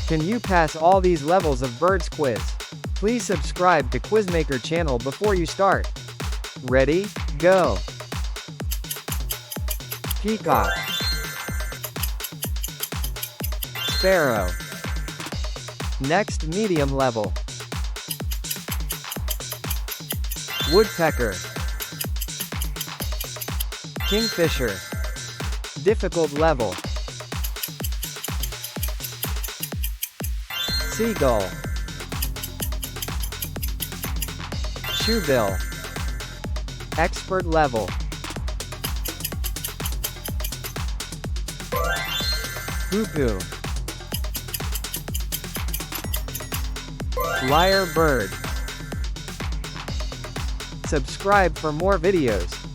Can you pass all these levels of Birds Quiz? Please subscribe to Quizmaker channel before you start. Ready? Go! Peacock, Sparrow. Next medium level. Woodpecker, Kingfisher. Difficult level. Seagull, Shoebill. Expert level. Cuckoo, Lyrebird. Subscribe for more videos.